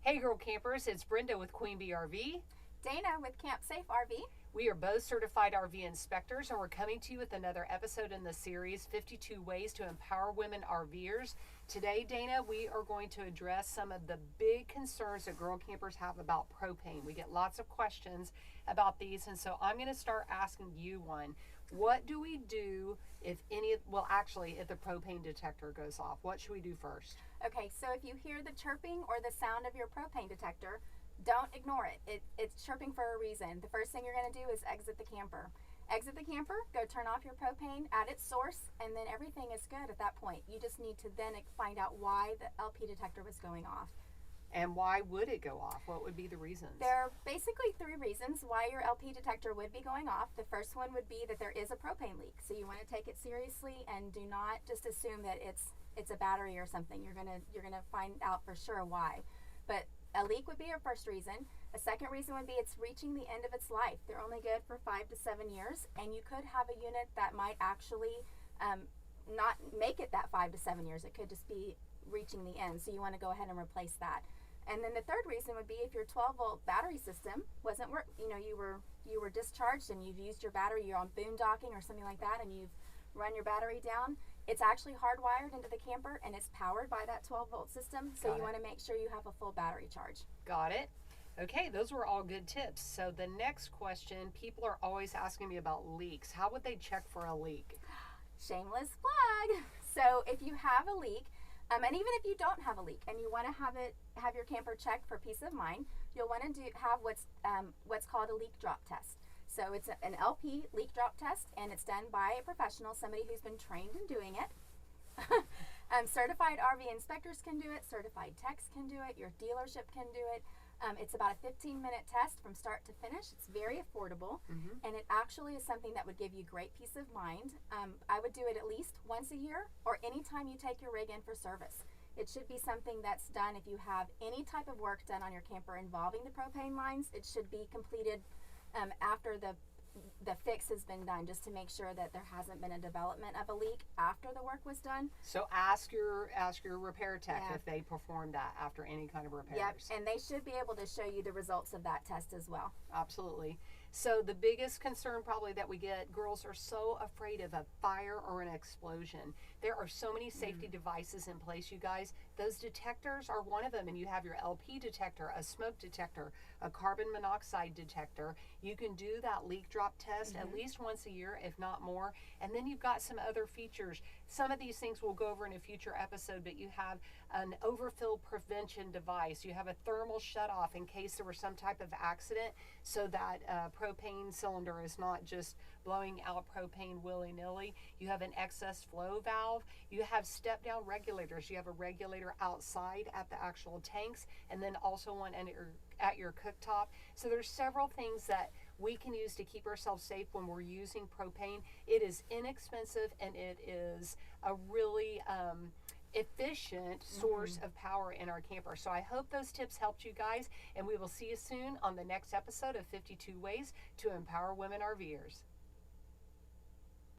Hey girl campers, it's Brenda with Queen Bee RV. Dana with Camp Safe RV. We are both certified RV inspectors, and we're coming to you with another episode in the series 52 Ways to Empower Women RVers. Today, Dana, we are going to address some of the big concerns that girl campers have about propane. We get lots of questions about these, and so I'm going to start asking you one. What do we do if if the propane detector goes off? What should we do first? Okay, so if you hear the chirping or the sound of your propane detector, don't ignore it. It's chirping for a reason. The first thing you're going to do is exit the camper. Exit the camper, go turn off your propane at its source, and then everything is good at that point. You just need to then find out why the LP detector was going off. And why would it go off? What would be the reasons? There are basically three reasons why your LP detector would be going off. The first one would be that there is a propane leak. So you want to take it seriously and do not just assume that it's a battery or something. You're gonna find out for sure why. But a leak would be your first reason. A second reason would be it's reaching the end of its life. They're only good for 5 to 7 years, and you could have a unit that might actually not make it that 5 to 7 years. It could just be reaching the end. So you want to go ahead and replace that. And then the third reason would be if your 12-volt battery system wasn't you were discharged and you've used your battery, you're on boondocking or something like that, and you've run your battery down. It's actually hardwired into the camper and it's powered by that 12-volt system. So you want to make sure you have a full battery charge. Got it. Okay, those were all good tips. So the next question, people are always asking me about leaks. How would they check for a leak? Shameless plug. So if you have a leak, and even if you don't have a leak and you want to have your camper checked for peace of mind, you'll want to have what's called a leak drop test. So it's an LP leak drop test, and it's done by a professional, somebody who's been trained in doing it. Certified RV inspectors can do it, certified techs can do it, your dealership can do it. It's about a 15-minute test from start to finish. It's very affordable, and it actually is something that would give you great peace of mind. I would do it at least once a year or anytime you take your rig in for service. It should be something that's done if you have any type of work done on your camper involving the propane lines. It should be completed after the fix has been done, just to make sure that there hasn't been a development of a leak after the work was done. So ask your repair tech if they perform that after any kind of repairs. Yep, and they should be able to show you the results of that test as well. Absolutely. So the biggest concern probably that we get, girls are so afraid of a fire or an explosion. There are so many safety devices in place, you guys. Those detectors are one of them, and you have your LP detector, a smoke detector, a carbon monoxide detector. You can do that leak drop test at least once a year, if not more. And then you've got some other features. Some of these things we'll go over in a future episode, but you have an overfill prevention device. You have a thermal shutoff in case there were some type of accident, so that propane cylinder is not just blowing out propane willy-nilly. You have an excess flow valve. You have step-down regulators. You have a regulator outside at the actual tanks, and then also one at your cooktop. So there's several things that we can use to keep ourselves safe when we're using propane. It is inexpensive, and it is a really efficient source of power in our camper. So I hope those tips helped you guys, and we will see you soon on the next episode of 52 Ways to Empower Women RVers.